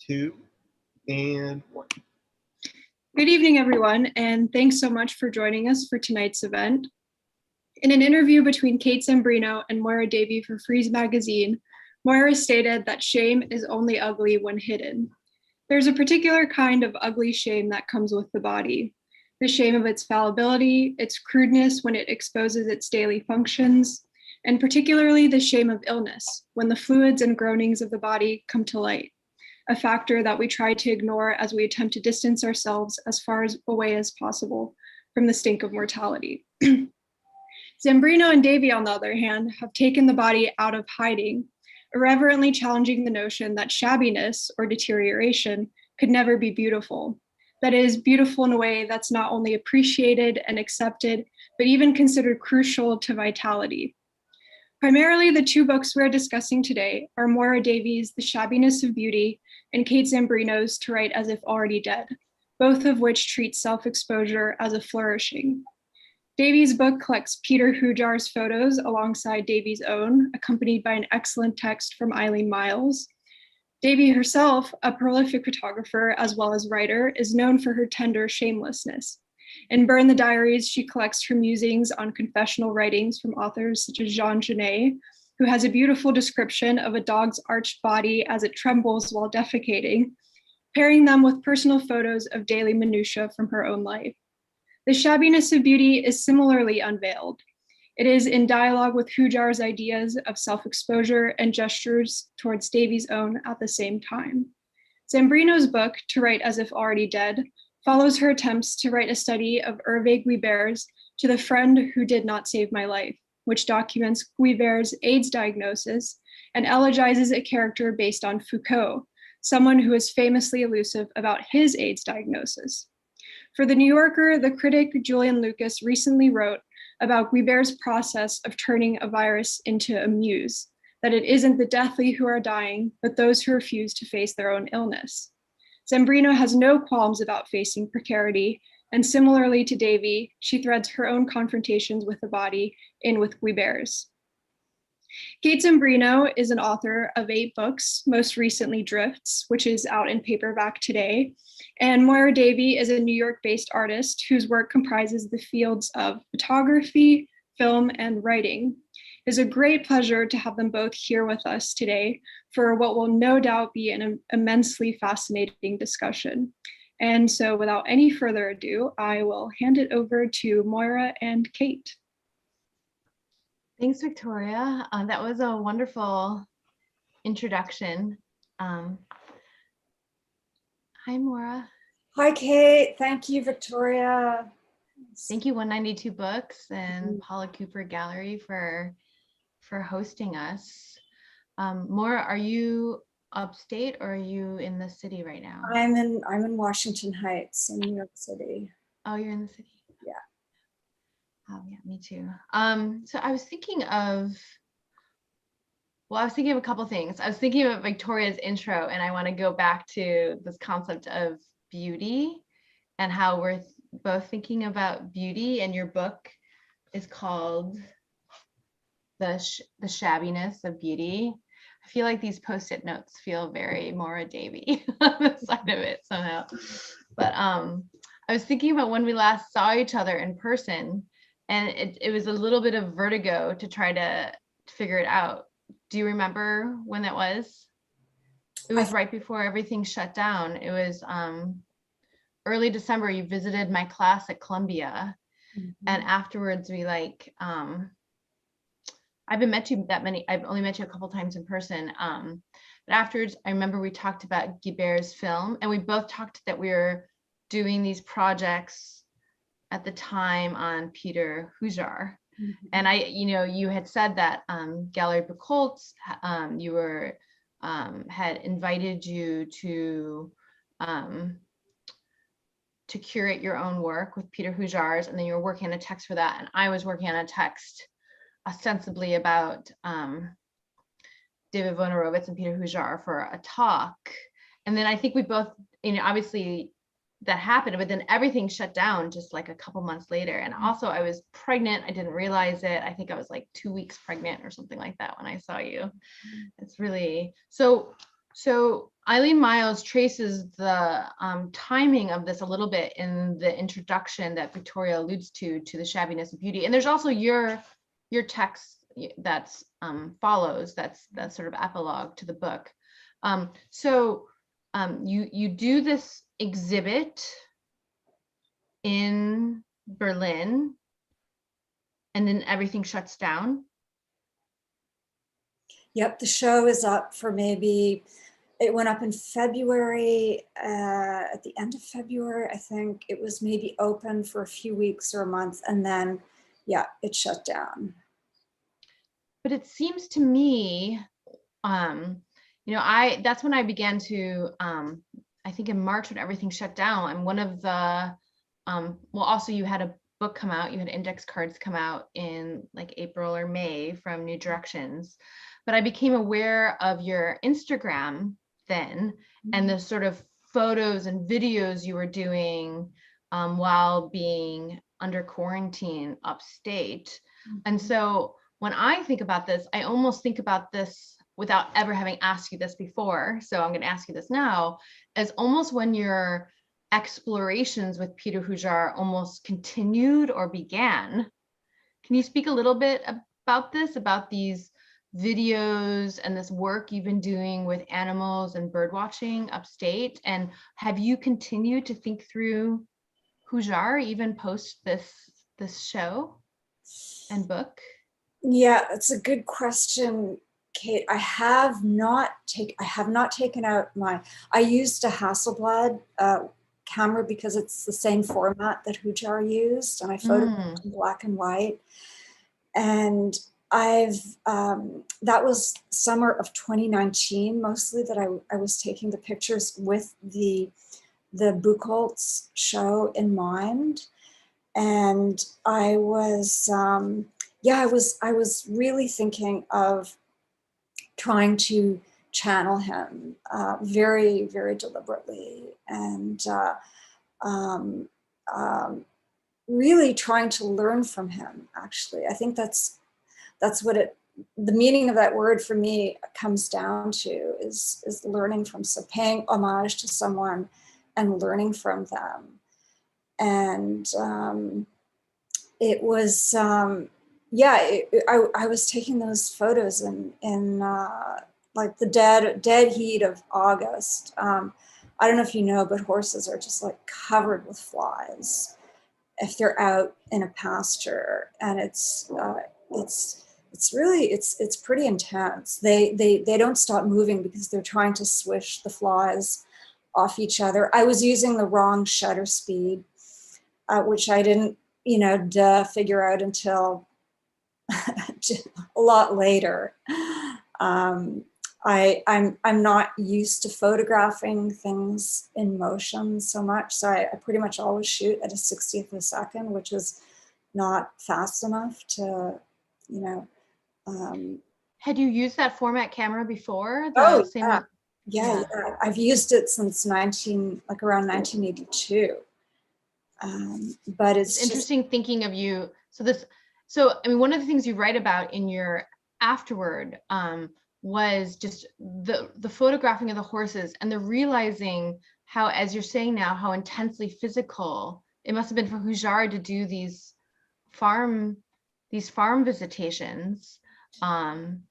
2, and 1. Good evening, everyone, and thanks so much for joining us for tonight's event. In an interview between Kate Zambreno and Moyra Davey for Frieze magazine, Moyra stated that shame is only ugly when hidden. There's a particular kind of ugly shame that comes with the body. The shame of its fallibility, its crudeness when it exposes its daily functions, and particularly the shame of illness, when the fluids and groanings of the body come to light, a factor that we try to ignore as we attempt to distance ourselves as far away as possible from the stink of mortality. Zambreno and Davey, on the other hand, have taken the body out of hiding, irreverently challenging the notion that shabbiness or deterioration could never be beautiful. That is, beautiful in a way that's not only appreciated and accepted, but even considered crucial to vitality. Primarily, the two books we're discussing today are Moyra Davey's The Shabbiness of Beauty and Kate Zambreno's To Write as If Already Dead, both of which treat self-exposure as a flourishing. Davey's book collects Peter Hujar's photos alongside Davey's own, accompanied by an excellent text from Eileen Miles. Davey herself, a prolific photographer as well as writer, is known for her tender shamelessness. In Burn the Diaries, she collects her musings on confessional writings from authors such as Jean Genet, who has a beautiful description of a dog's arched body as it trembles while defecating, pairing them with personal photos of daily minutiae from her own life. The Shabbiness of Beauty is similarly unveiled. It is in dialogue with Hujar's ideas of self-exposure and gestures towards Davey's own at the same time. Zambreno's book, To Write as If Already Dead, follows her attempts to write a study of Hervé Guibert's To the Friend Who Did Not Save My Life, which documents Guibert's AIDS diagnosis and elegizes a character based on Foucault, someone who is famously elusive about his AIDS diagnosis. For The New Yorker, the critic Julian Lucas recently wrote about Guibert's process of turning a virus into a muse, that it isn't the deathly who are dying, but those who refuse to face their own illness. Zambreno has no qualms about facing precarity, and similarly to Davey, she threads her own confrontations with the body in with Guibert's. Kate Zambreno is an author of 8 books, most recently Drifts, which is out in paperback today. And Moyra Davey is a New York-based artist whose work comprises the fields of photography, film, and writing. It is a great pleasure to have them both here with us today for what will no doubt be an immensely fascinating discussion. And so without any further ado, I will hand it over to Moyra and Kate. Thanks, Victoria. That was a wonderful introduction. Hi, Moyra. Hi, Kate. Thank you, Victoria. Thank you, 192 Books and Paula Cooper Gallery for hosting us. Moyra, are you upstate or are you in the city right now? I'm in Washington Heights in New York City. Oh, you're in the city. Yeah. Oh, yeah, me too. So I was thinking of a couple things. I was thinking of Victoria's intro, and I want to go back to this concept of beauty and how we're both thinking about beauty. And your book is called The Shabbiness of Beauty. I feel like these Post-it notes feel very Moyra Davey on the side of it somehow. But I was thinking about when we last saw each other in person, and it was a little bit of vertigo to try to figure it out. Do you remember when that was? It was right before everything shut down. It was early December. You visited my class at Columbia. And afterwards we I've only met you a couple times in person. But afterwards, I remember we talked about Guibert's film, and we both talked that we were doing these projects at the time on Peter Hujar. And you had said that Gallery Buchholz, you were had invited you to curate your own work with Peter Hujar's, and then you were working on a text for that, and I was working on a text ostensibly about David Wojnarowicz and Peter Hujar for a talk. And then I think we both, obviously that happened, but then everything shut down just like a couple months later. And also I was pregnant. I didn't realize it. I think I was like 2 weeks pregnant or something like that when I saw you. It's really, so Eileen Miles traces the timing of this a little bit in the introduction that Victoria alludes to the shabbiness of beauty. And there's also your text that's follows, that's sort of epilogue to the book. You do this exhibit in Berlin, and then everything shuts down. Yep, the show is up for maybe, it went up in February, at the end of February, I think. It was maybe open for a few weeks or a month, and then, yeah, it shut down. But it seems to me, that's when I began to, I think in March when everything shut down, and one of the, well, also you had a book come out, you had index cards come out in like April or May from New Directions. But I became aware of your Instagram then, and the sort of photos and videos you were doing while being under quarantine upstate. And so when I think about this, I almost think about this without ever having asked you this before. So I'm going to ask you this now, as almost when your explorations with Peter Hujar almost continued or began. Can you speak a little bit about this, about these videos and this work you've been doing with animals and bird watching upstate? And have you continued to think through Hujar even post this show and book? Yeah, it's a good question, Kate. I have not taken out I used a Hasselblad camera because it's the same format that Hujar used, and I photographed in black and white. And that was summer of 2019, mostly, that I was taking the pictures with the Buchholz show in mind. And I was, I was really thinking of trying to channel him very, very deliberately, and really trying to learn from him, actually. I think that's what the meaning of that word for me comes down to, is learning from, so paying homage to someone and learning from them. And it was, I was taking those photos in like the dead heat of August. I don't know if you know, but horses are just like covered with flies if they're out in a pasture, and it's pretty intense. They don't stop moving because they're trying to swish the flies off each other. I was using the wrong shutter speed, which I didn't, figure out until a lot later. I'm not used to photographing things in motion so much, so I pretty much always shoot at a 60th of a second, which is not fast enough to, Had you used that format camera before? Yeah. I've used it since around 1982. But it's interesting thinking of you. So I mean, one of the things you write about in your afterward was just the photographing of the horses and the realizing how, as you're saying now, how intensely physical it must have been for Hujar to do these farm visitations. And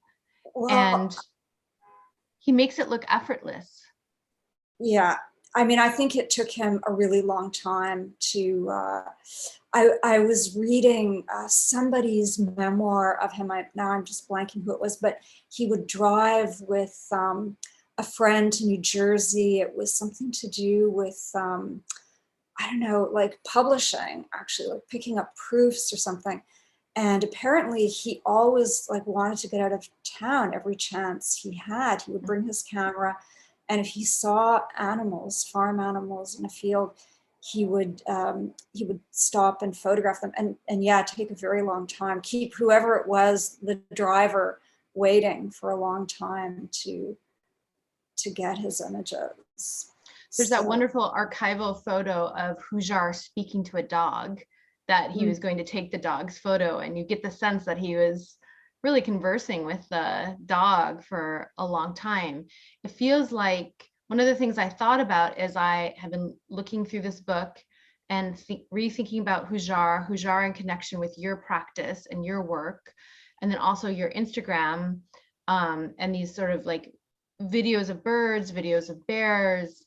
he makes it look effortless. Yeah, I mean, I think it took him a really long time to, I was reading somebody's memoir of him. Now I'm just blanking who it was, but he would drive with a friend to New Jersey. It was something to do with, I don't know, like publishing, actually, like picking up proofs or something. And apparently he always wanted to get out of town every chance he had. He would bring his camera, and if he saw animals, farm animals in a field, he would stop and photograph them, and yeah, take a very long time, keep whoever it was, the driver, waiting for a long time to get his images. There's that wonderful archival photo of Hujar speaking to a dog, that he was going to take the dog's photo, and you get the sense that he was really conversing with the dog for a long time. It feels like one of the things I thought about as I have been looking through this book and rethinking about Hujar in connection with your practice and your work, and then also your Instagram, and these sort of like videos of birds, videos of bears,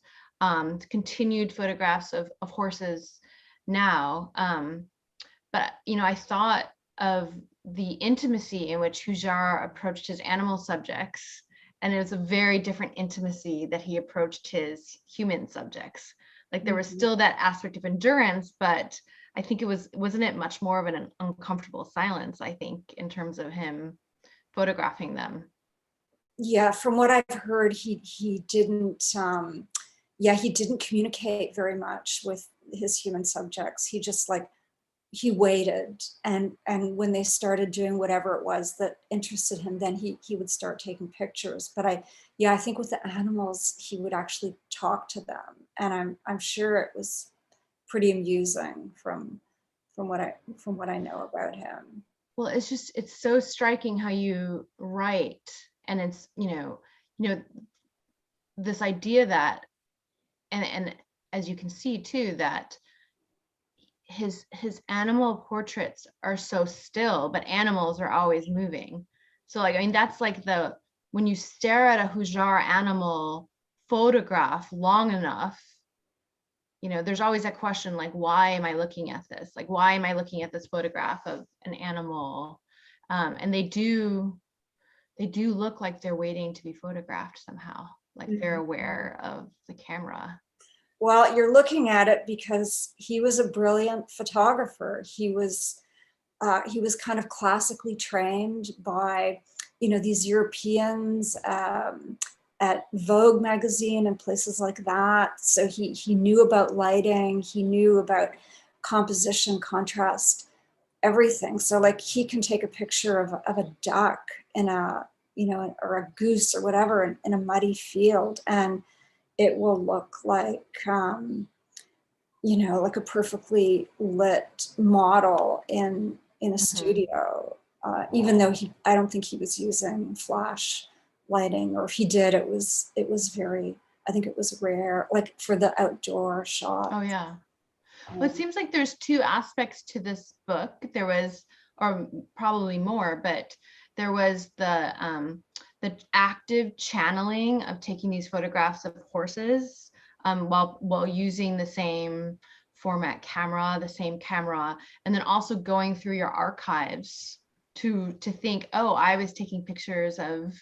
continued photographs of horses now. But, you know, I thought of the intimacy in which Hujar approached his animal subjects, and it was a very different intimacy that he approached his human subjects. Like there was still that aspect of endurance, but I think wasn't it much more of an uncomfortable silence, I think, in terms of him photographing them? Yeah, from what I've heard, he didn't he didn't communicate very much with his human subjects. He just he waited, and when they started doing whatever it was that interested him, then he would start taking pictures. But I think with the animals, he would actually talk to them, and I'm sure it was pretty amusing from what I know about him. Well, it's so striking how you write, and it's you know this idea that, and as you can see too, that his animal portraits are so still, but animals are always moving. So like, I mean, that's like when you stare at a Hujar animal photograph long enough, you know, there's always that question, like, why am I looking at this? Like, why am I looking at this photograph of an animal? And they do look like they're waiting to be photographed somehow, like they're aware of the camera. Well, you're looking at it because he was a brilliant photographer. He was kind of classically trained by, these Europeans at Vogue magazine and places like that. So he knew about lighting, he knew about composition, contrast, everything. So like he can take a picture of a duck in a, or a goose or whatever in a muddy field, and it will look like, like a perfectly lit model in a studio, even though I don't think he was using flash lighting, or if he did, it was very, I think it was rare, like for the outdoor shot. Oh yeah. Well, it seems like there's two aspects to this book. There was, or probably more, but there was the active channeling of taking these photographs of horses while using the same format camera, and then also going through your archives to think, oh, I was taking pictures of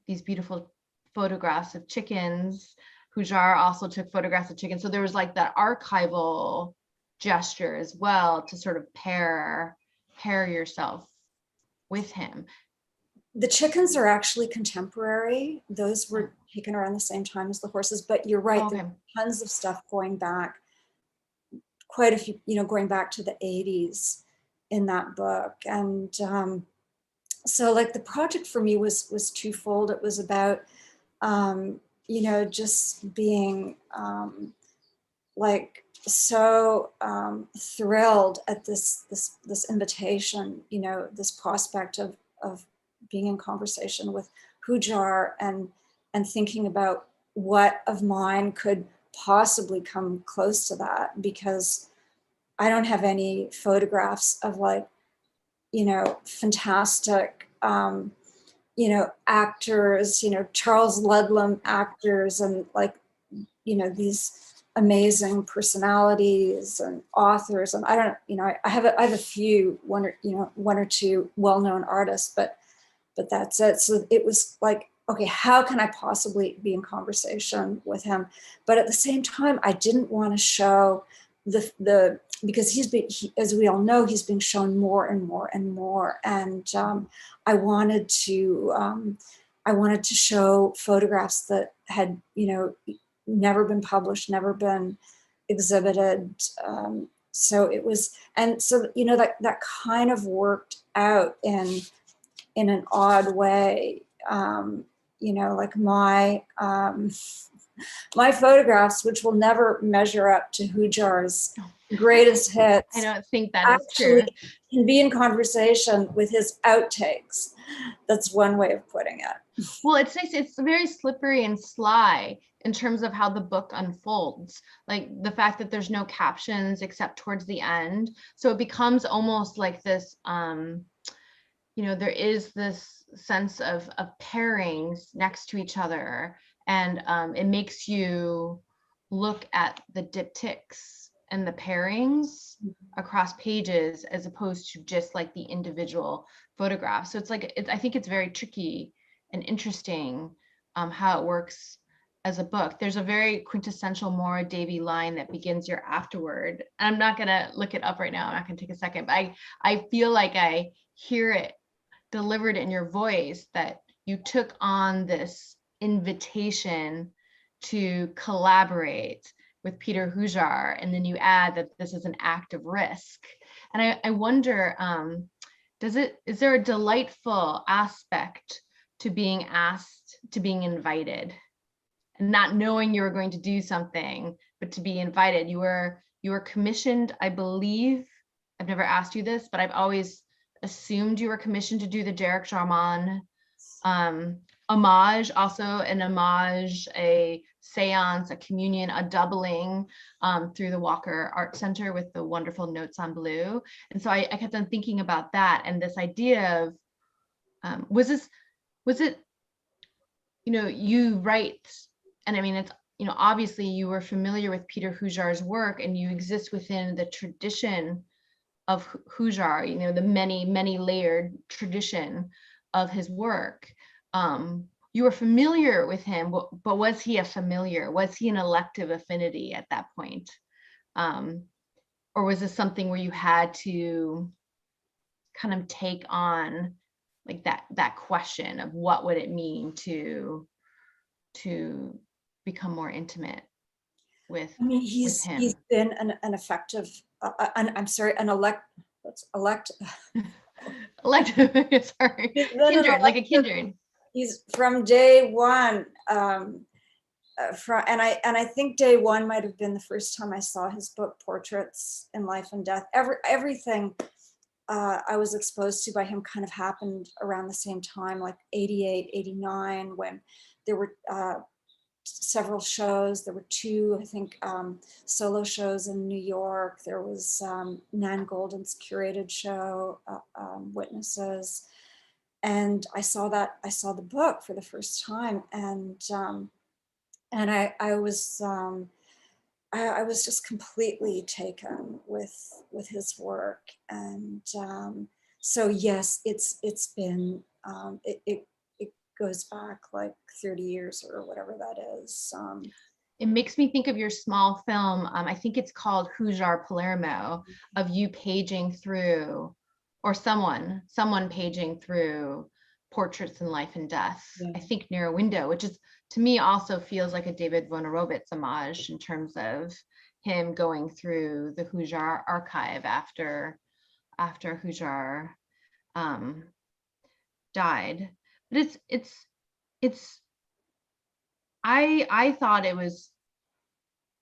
these beautiful photographs of chickens. Hujar also took photographs of chickens. So there was like that archival gesture as well to sort of pair yourself with him. The chickens are actually contemporary. Those were taken around the same time as the horses, but you're right, Okay. There's tons of stuff going back, quite a few, going back to the 80s in that book. And so like the project for me was twofold. It was about, just being so thrilled at this invitation, this prospect of being in conversation with Hujar and thinking about what of mine could possibly come close to that, because I don't have any photographs of fantastic, actors, Charles Ludlam actors, and these amazing personalities and authors. And I don't, I have a few, one or two well-known artists, but that's it. So it was like, okay, how can I possibly be in conversation with him? But at the same time, I didn't want to show because as we all know, he's being shown more and more and more. And I wanted to show photographs that had, never been published, never been exhibited. So it was, and so, that kind of worked out in an odd way. Like my photographs, which will never measure up to Hujar's greatest hits. I don't think that is true. Can be in conversation with his outtakes. That's one way of putting it. Well, it's nice. It's very slippery and sly in terms of how the book unfolds. Like the fact that there's no captions except towards the end. So it becomes almost like this, there is this sense of pairings next to each other. And it makes you look at the diptychs and the pairings across pages as opposed to just like the individual photographs. So it's like, I think it's very tricky and interesting how it works as a book. There's a very quintessential Moyra Davey line that begins your afterword. And I'm not gonna look it up right now. I'm not gonna take a second, but I feel like I hear it delivered in your voice that you took on this invitation to collaborate with Peter Hujar, and then you add that this is an act of risk. And I wonder, is there a delightful aspect to being asked, to being invited, and not knowing you were going to do something, but to be invited? You were commissioned, I believe, I've never asked you this, but I've always assumed you were commissioned to do the Derek Jarman homage, also an homage, a seance, a communion, a doubling through the Walker Art Center with the wonderful Notes on Blue. And so I kept on thinking about that and this idea of, was it, you write, and I mean, it's, obviously you were familiar with Peter Hujar's work and you exist within the tradition of Hujar, the many layered tradition of his work. You were familiar with him, but was he a familiar? Was he an elective affinity at that point? Or was this something where you had to kind of take on like that question of what would it mean to become more intimate with, I mean, he's been an effective, elective, sorry, kindred, like a kindred. He's from day one, and I think day one might have been the first time I saw his book, Portraits in Life and Death. Everything I was exposed to by him kind of happened around the same time, like 88, 89, when there were several shows. There were two, I think, solo shows in New York. There was Nan Goldin's curated show, Witnesses. And I saw the book for the first time, and I was just completely taken with his work. And so yes, it's been it goes back like 30 years or whatever that is. It makes me think of your small film. I think it's called Hujar Palermo, of you paging through, or someone paging through Portraits in Life and Death, yeah. I think near a window, which is, to me, also feels like a David Wojnarowicz homage in terms of him going through the Hujar archive after Hujar died. But it's I thought it was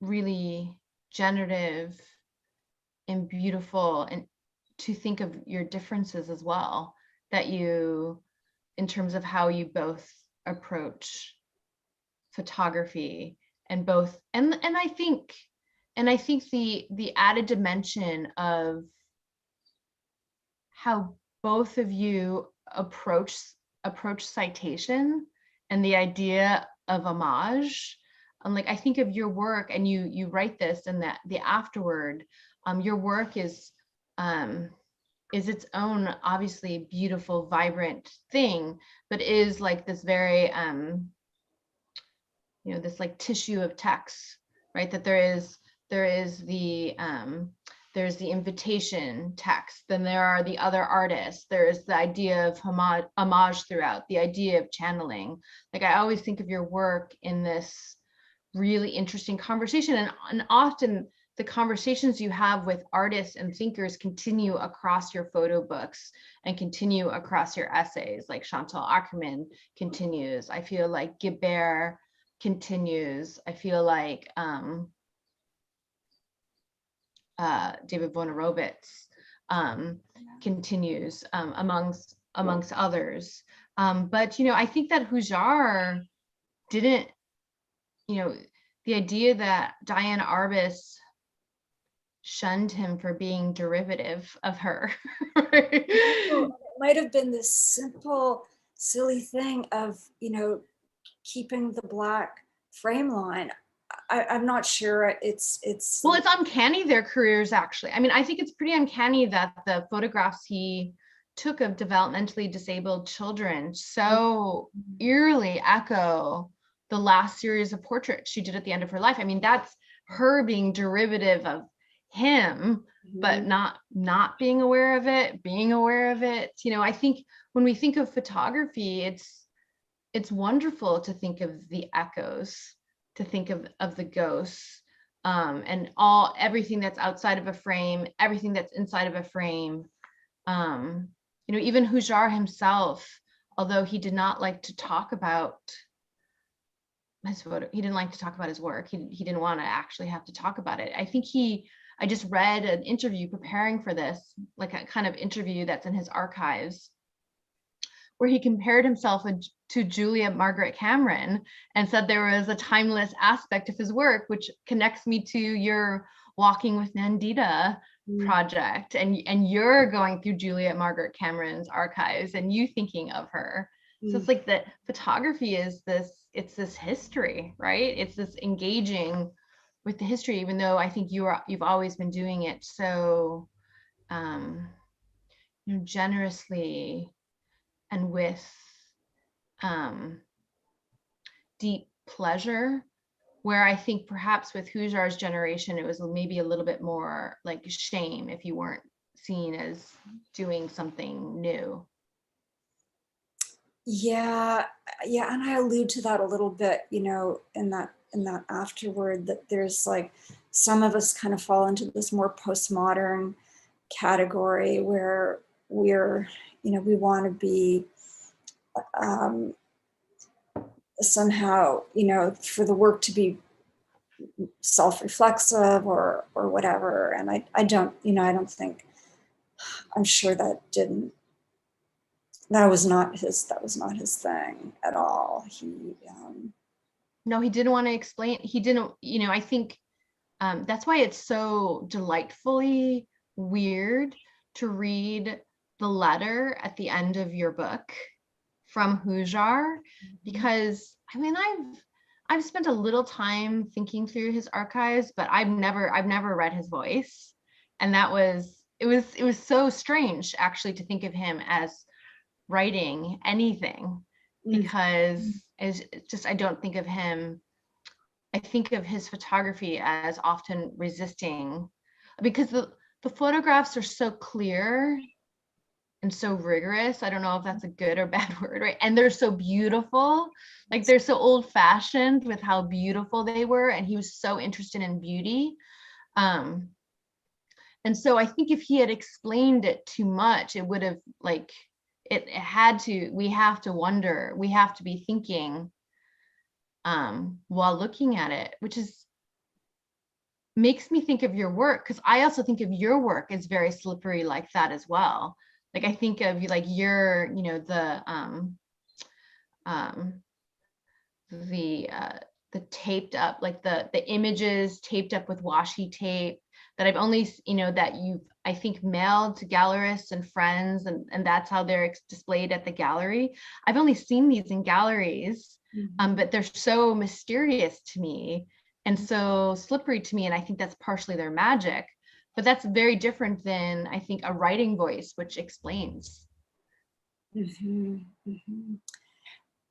really generative and beautiful, and to think of your differences as well, that you, in terms of how you both approach photography, and I think the added dimension of how both of you approach citation and the idea of homage. Like, I think of your work, and you write this, and that the afterword, your work is its own, obviously beautiful, vibrant thing, but is like this very this like tissue of text, right? That there's the invitation text, then there are the other artists, there's the idea of homage throughout, the idea of channeling. Like, I always think of your work in this really interesting conversation, and often the conversations you have with artists and thinkers continue across your photo books and continue across your essays. Like Chantal Ackerman continues. I feel like Guibert continues. I feel like David Wojnarowicz continues, amongst others. But, I think that Hujar didn't, the idea that Diane Arbus shunned him for being derivative of her. It might have been this simple, silly thing of, keeping the black frame line. I'm not sure. It's Well, it's uncanny, their careers, actually. I mean, I think it's pretty uncanny that the photographs he took of developmentally disabled children so eerily echo the last series of portraits she did at the end of her life. I mean, that's her being derivative of him, but not being aware of it, being aware of it. I think when we think of photography, it's wonderful to think of the echoes, to think of the ghosts, and everything that's outside of a frame, everything that's inside of a frame. Even Hujar himself, although he did not like to talk about his photo, he didn't like to talk about his work. He didn't want to actually have to talk about it. I just read an interview preparing for this, like a kind of interview that's in his archives, where he compared himself to Julia Margaret Cameron and said there was a timeless aspect of his work, which connects me to your Walking with Nandita project. And you're going through Julia Margaret Cameron's archives and you thinking of her. So it's like that photography is it's this history, right? It's this engaging with the history, even though I think you've always been doing it so generously and with deep pleasure, where I think perhaps with Hujar's generation, it was maybe a little bit more like shame if you weren't seen as doing something new. Yeah, and I allude to that a little bit, in that afterword, that there's like some of us kind of fall into this more postmodern category where we're, we want to be somehow, for the work to be self-reflexive or whatever. And I don't think, I'm sure that was not his thing at all. No, he didn't want to explain. He didn't, I think that's why it's so delightfully weird to read the letter at the end of your book from Hujar, because I mean, I've spent a little time thinking through his archives, but I've never read his voice. And it was so strange actually to think of him as writing anything, because it's just, I don't think of him, I think of his photography as often resisting, because the photographs are so clear and so rigorous. I don't know if that's a good or bad word, right? And they're so beautiful, like they're so old fashioned with how beautiful they were. And he was so interested in beauty. And so I think if he had explained it too much, it would have we have to wonder, we have to be thinking while looking at it, which makes me think of your work, because I also think of your work as very slippery like that as well. Like I think of like your, the taped up, like the images taped up with washi tape that I've only, that you've, I think, mailed to gallerists and friends, and that's how they're displayed at the gallery. I've only seen these in galleries, but they're so mysterious to me and so slippery to me. And I think that's partially their magic, but that's very different than, I think, a writing voice, which explains.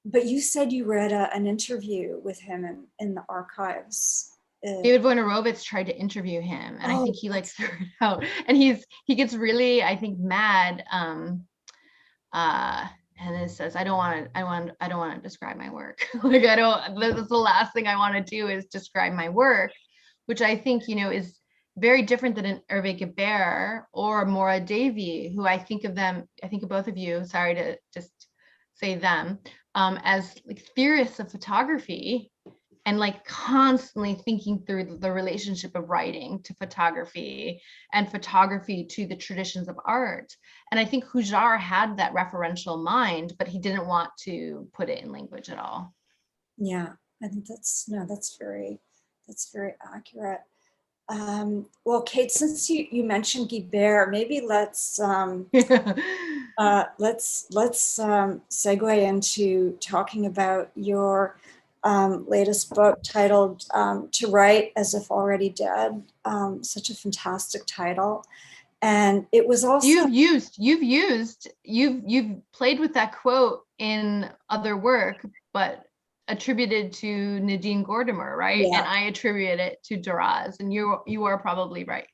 But you said you read an interview with him in the archives. David Wojnarowicz tried to interview him, and I think he like threw it out. And he gets really, I think, mad. And it says, I don't want to describe my work. Like that's the last thing I want to do is describe my work, which I think, is very different than an Hervé Guibert or Moyra Davey, who I think of both of you, sorry to just say them, as like theorists of photography and like constantly thinking through the relationship of writing to photography and photography to the traditions of art. And I think Hujar had that referential mind, but he didn't want to put it in language at all. Yeah, I think that's very accurate. Well, Kate, since you mentioned Guibert, maybe let's segue into talking about your latest book titled "To Write as If Already Dead." Such a fantastic title, and it was also you've played with that quote in other work, but attributed to Nadine Gordimer, right? Yeah. And I attribute it to Duras, and you are probably right.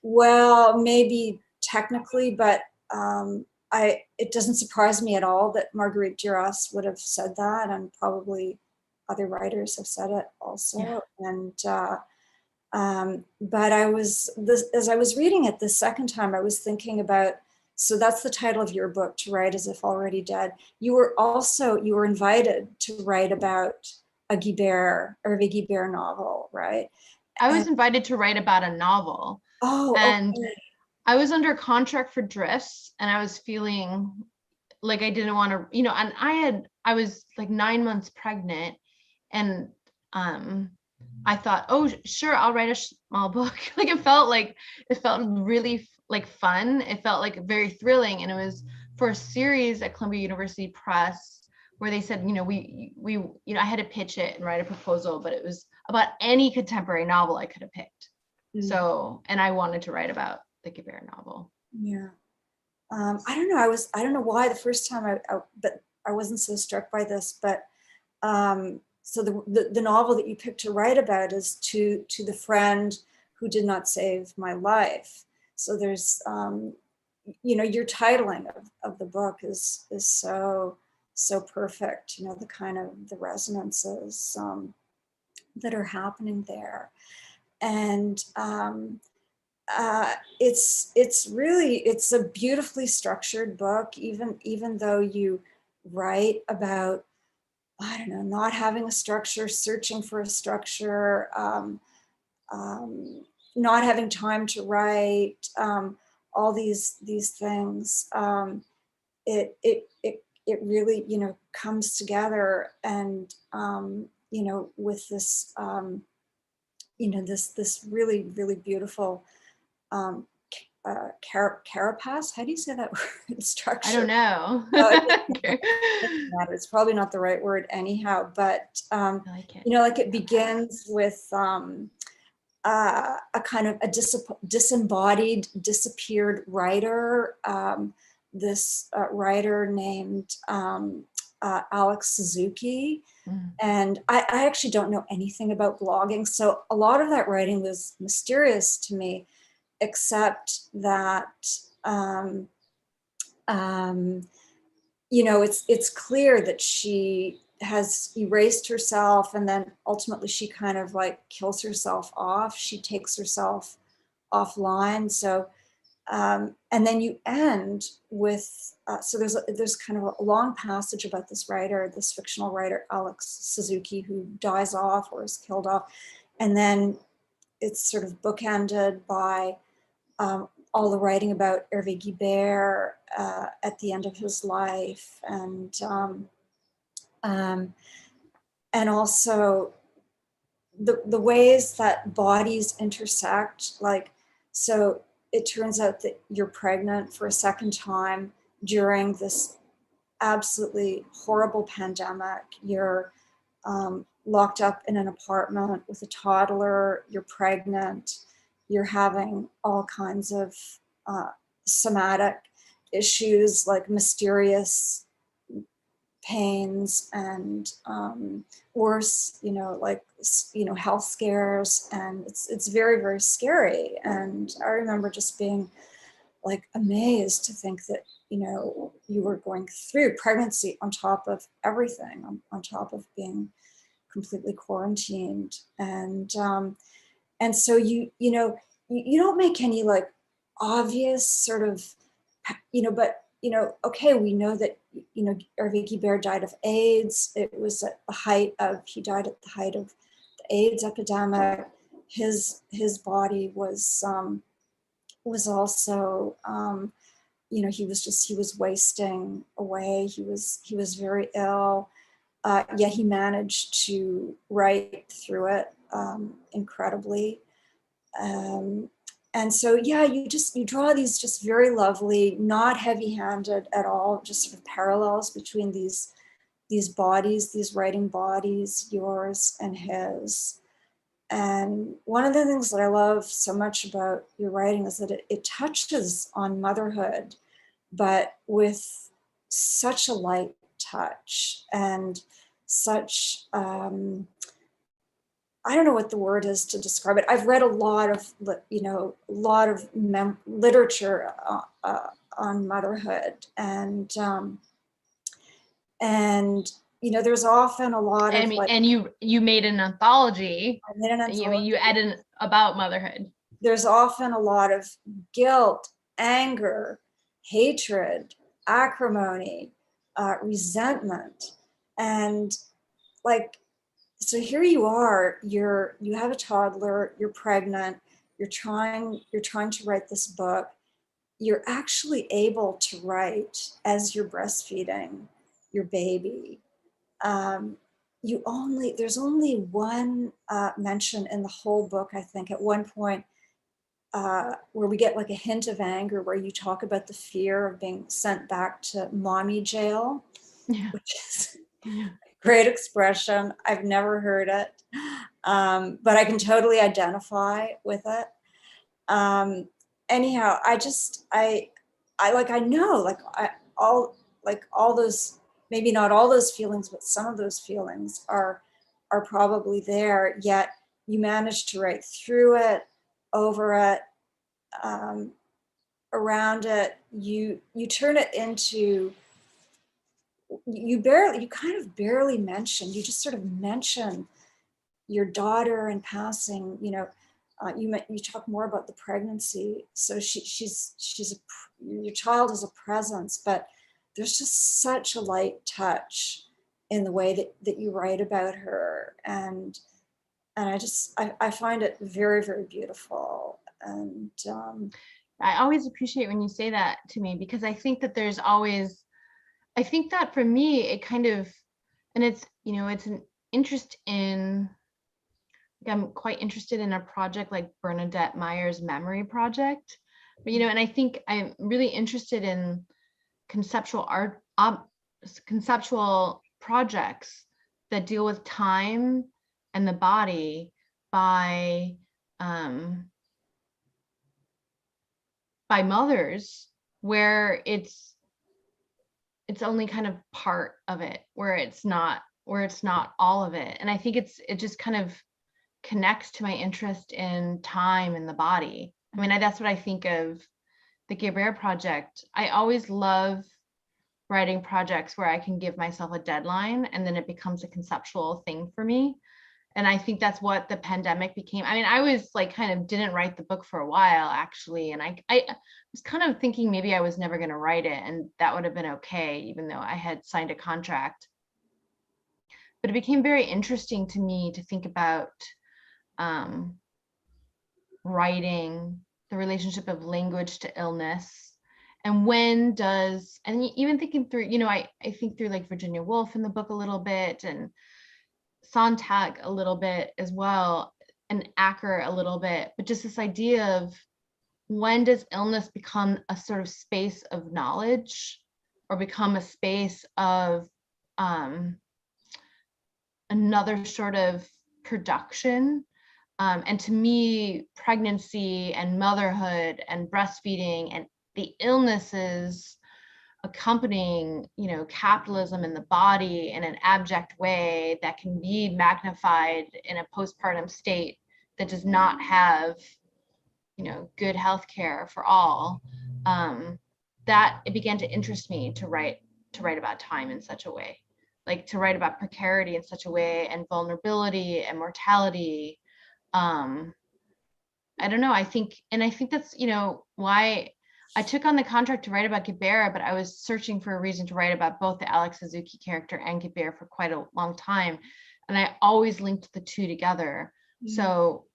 Well, maybe technically, but it doesn't surprise me at all that Marguerite Duras would have said that, and probably other writers have said it also. Yeah. And but as I was reading it the second time, I was thinking about, so that's the title of your book, To Write as If Already Dead. You were invited to write about a Hervé Guibert novel, right? I was invited to write about a novel. Oh, and okay. I was under contract for Drifts, and I was feeling like I didn't want to, and I was like 9 months pregnant, and I thought, oh, sure, I'll write a small book. Like it felt really like fun. It felt like very thrilling, and it was for a series at Columbia University Press where they said, I had to pitch it and write a proposal, but it was about any contemporary novel I could have picked. Mm. So, and I wanted to write about the Guibert novel. Yeah. I don't know. I don't know why the first time but I wasn't so struck by this, but so the novel that you picked to write about is to the friend who did not save my life. So there's, your titling of the book is so perfect, the kind of the resonances that are happening there. And it's a beautifully structured book, even though you write about, I don't know, not having a structure, searching for a structure, not having time to write, all these things. It really, comes together, and with this, this really, really beautiful carapace. How do you say that word? Structure. I don't know. It's probably not the right word anyhow, but I like it. Like it begins with a kind of a disembodied, disappeared writer. This writer named Alex Suzuki. Mm. And I actually don't know anything about blogging, so a lot of that writing was mysterious to me, except that it's clear that she has erased herself, and then ultimately she kind of like kills herself off. She takes herself offline. So and then you end with, so there's kind of a long passage about this fictional writer, Alex Suzuki, who dies off or is killed off. And then it's sort of bookended by all the writing about Hervé Guibert at the end of his life. And also the ways that bodies intersect, like, so it turns out that you're pregnant for a second time during this absolutely horrible pandemic. You're locked up in an apartment with a toddler, you're pregnant, you're having all kinds of somatic issues like mysterious pains and worse, health scares, and it's very, very scary. And I remember just being like amazed to think that you were going through pregnancy on top of everything, on top of being completely quarantined. And so you don't make any like obvious sort of, but okay, we know that, Hervé Guibert died of AIDS. It was at the height of, he died at the height of the AIDS epidemic. His body was also, he was wasting away. He was very ill. Yet he managed to write through it incredibly. And so, yeah, you draw these just very lovely, not heavy-handed at all, just sort of parallels between these bodies, these writing bodies, yours and his. And one of the things that I love so much about your writing is that it touches on motherhood, but with such a light touch and such, I don't know what the word is to describe it. I've read a lot of, literature on motherhood, and there's often a lot of and you made an anthology. I made an anthology. You added about motherhood. There's often a lot of guilt, anger, hatred, acrimony, resentment, and so here you are, you have a toddler, you're pregnant, you're trying to write this book. You're actually able to write as you're breastfeeding your baby. There's only one mention in the whole book, I think, at one point, where we get like a hint of anger, where you talk about the fear of being sent back to mommy jail, which is a great expression. I've never heard it, but I can totally identify with it. Anyhow, all those, maybe not all those feelings, but some of those feelings are probably there, yet you manage to write through it, over it, around it. You turn it into, you kind of barely mention, you just sort of mention your daughter and passing, you talk more about the pregnancy. So your child is a presence, but there's just such a light touch in the way that you write about her. And I find it very, very beautiful. And I always appreciate when you say that to me, because I think that I think that for me, it kind of, and it's an interest in, I'm quite interested in a project like Bernadette Meyer's Memory Project, but, and I think I'm really interested in conceptual projects that deal with time and the body by mothers, where it's only kind of part of it, where it's not all of it. And I think it just kind of connects to my interest in time and the body. I mean, that's what I think of the Guibert project. I always love writing projects where I can give myself a deadline and then it becomes a conceptual thing for me. And I think that's what the pandemic became. I mean, I was like, kind of didn't write the book for a while, actually. And I was kind of thinking maybe I was never going to write it, and that would have been okay, even though I had signed a contract. But it became very interesting to me to think about writing, the relationship of language to illness, and and even thinking through, I think through like Virginia Woolf in the book a little bit, and Sontag a little bit as well, and Acker a little bit, but just this idea of, when does illness become a sort of space of knowledge, or become a space of another sort of production? And to me, pregnancy and motherhood and breastfeeding and the illnesses accompanying, capitalism in the body in an abject way that can be magnified in a postpartum state that does not have, good health care for all, that it began to interest me to write about time in such a way, like to write about precarity in such a way, and vulnerability and mortality. I don't know, I think that's, why I took on the contract to write about Guibert, but I was searching for a reason to write about both the Alex Suzuki character and Guibert for quite a long time. And I always linked the two together. Mm. So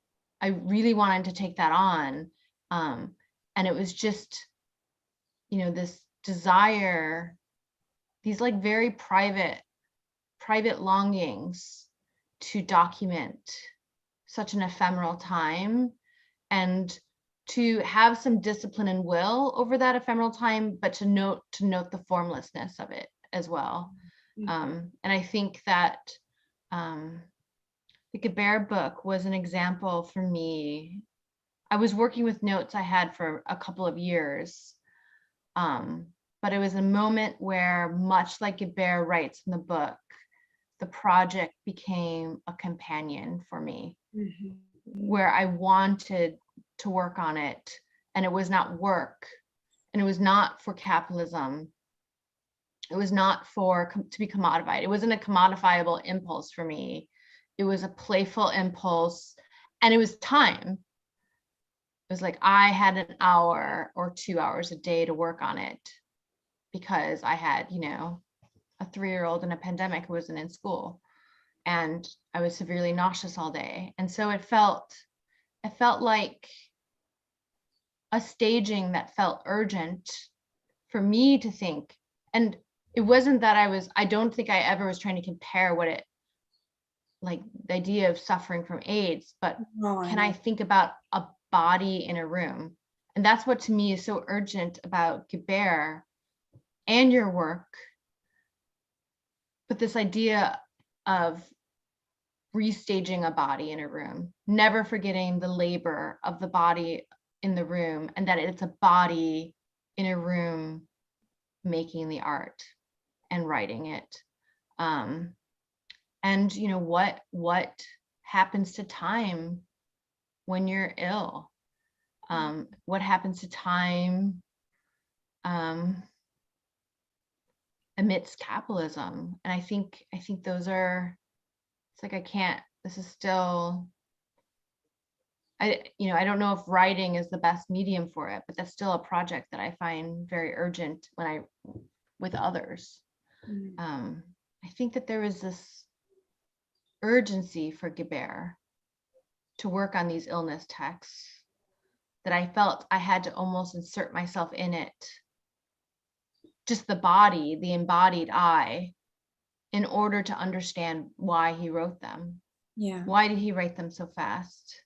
I really wanted to take that on. And it was just, you know, this desire, these like very private longings to document such an ephemeral time, and to have some discipline and will over that ephemeral time, but to note the formlessness of it as well. And I think that the Guibert book was an example for me. I was working with notes I had for a couple of years, but it was a moment where, much like Guibert writes in the book, the project became a companion for me, where I wanted to work on it, and it was not work, and it was not for capitalism. It was not to be commodified. It wasn't a commodifiable impulse for me. It was a playful impulse, and it was time. It was like I had an hour or 2 hours a day to work on it, because I had, you know, a 3-year-old in a pandemic who wasn't in school, and I was severely nauseous all day. And so it felt like a staging that felt urgent for me to think. And it wasn't that I don't think I ever was trying to compare what it, like the idea of suffering from AIDS, but can I think about a body in a room? And that's what to me is so urgent about Guibert and your work. But this idea of restaging a body in a room, never forgetting the labor of the body in the room, and that it's a body in a room making the art and writing it. And you know, what happens to time when you're ill? What happens to time amidst capitalism? And I think those are, it's like, I can't, this is still, I don't know if writing is the best medium for it, but that's still a project that I find very urgent with others. I think that there was this urgency for Guibert to work on these illness texts that I felt I had to almost insert myself in it, just the body, the embodied I, in order to understand why he wrote them. Yeah. Why did he write them so fast?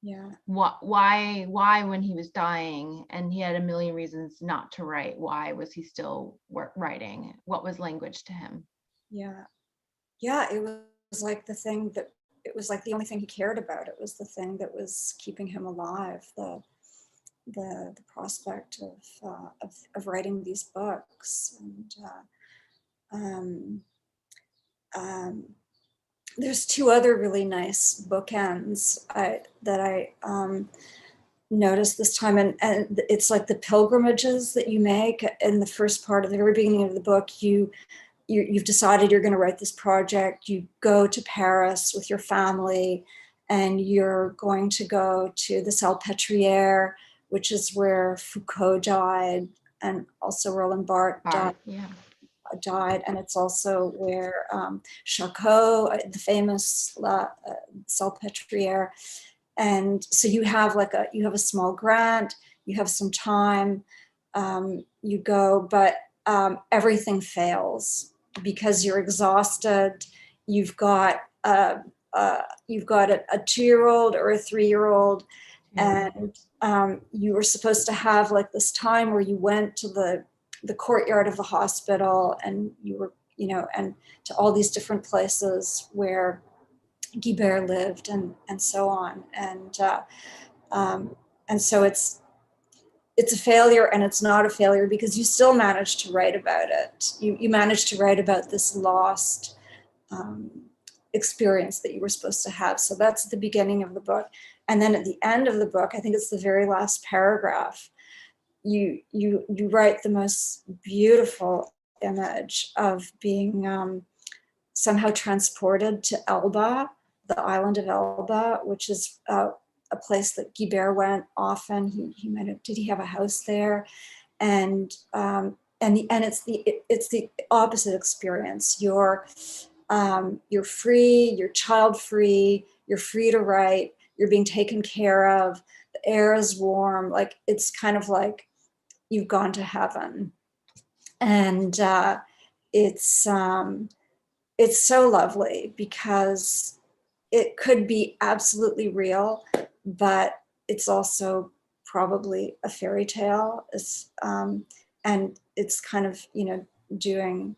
Yeah. Why when he was dying and he had a million reasons not to write, why was he still writing? What was language to him? Yeah, it was like it was like the only thing he cared about. It was the thing that was keeping him alive, the prospect of writing these books. And there's two other really nice bookends that I noticed this time, and it's like the pilgrimages that you make in the first part of the very beginning of the book. You've decided you're going to write this project. You go to Paris with your family, and you're going to go to the Salpêtrière, which is where Foucault died, and also Roland Barthes died, and it's also where Charcot, the famous Salpêtrière. And so you have a small grant, you have some time, you go, but everything fails because you're exhausted. You've got a 2-year-old or a 3-year-old, and you were supposed to have like this time where you went to the courtyard of the hospital, and you were, and to all these different places where Guibert lived, and so on. And so it's a failure, and it's not a failure because you still managed to write about it. You managed to write about this lost experience that you were supposed to have. So that's the beginning of the book. And then at the end of the book, I think it's the very last paragraph, you write the most beautiful image of being somehow transported to Elba, the island of Elba, which is a place that Guibert went often. He might have, did he have a house there? And it's the opposite experience. You're free, you're child free, you're free to write, you're being taken care of, the air is warm, like it's kind of like you've gone to heaven. And it's so lovely because it could be absolutely real, but it's also probably a fairy tale. And it's kind of, doing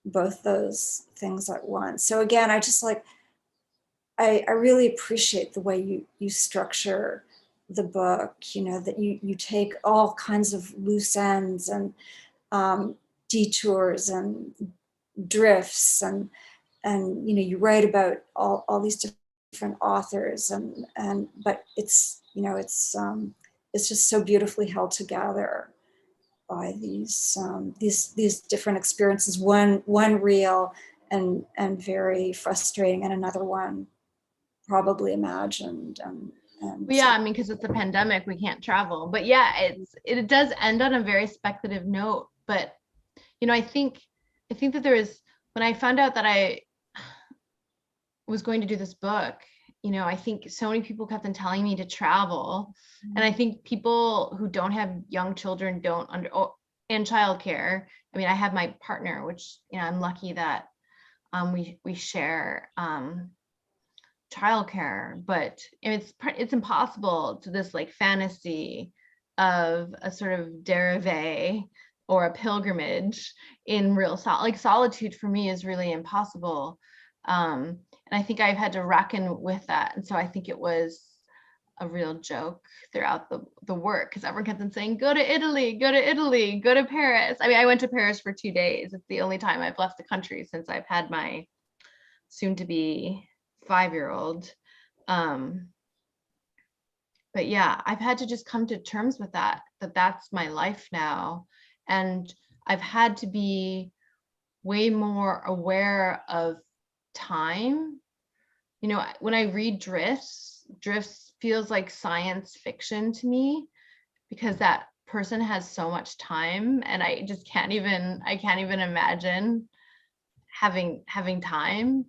both those things at once. So again, I just like, I really appreciate the way you structure the book, that you take all kinds of loose ends and detours and drifts and you write about all these different authors but it's just so beautifully held together by these different experiences, one real and very frustrating, and another one probably imagined. Well, yeah, I mean, because it's a pandemic, we can't travel. But yeah, it does end on a very speculative note. But I think that there is, when I found out that I was going to do this book, I think so many people kept on telling me to travel. And I think people who don't have young children and childcare. I mean, I have my partner, which, I'm lucky that we share childcare, but it's impossible to this like fantasy of a sort of derive or a pilgrimage in real solitude for me is really impossible. And I think I've had to reckon with that. And so I think it was a real joke throughout the work, because everyone kept on saying, go to Italy, go to Paris. I mean, I went to Paris for 2 days. It's the only time I've left the country since I've had my soon to be 5-year-old. But yeah, I've had to just come to terms with that's my life now. And I've had to be way more aware of time. When I read Drifts feels like science fiction to me, because that person has so much time, and I just can't even imagine having time.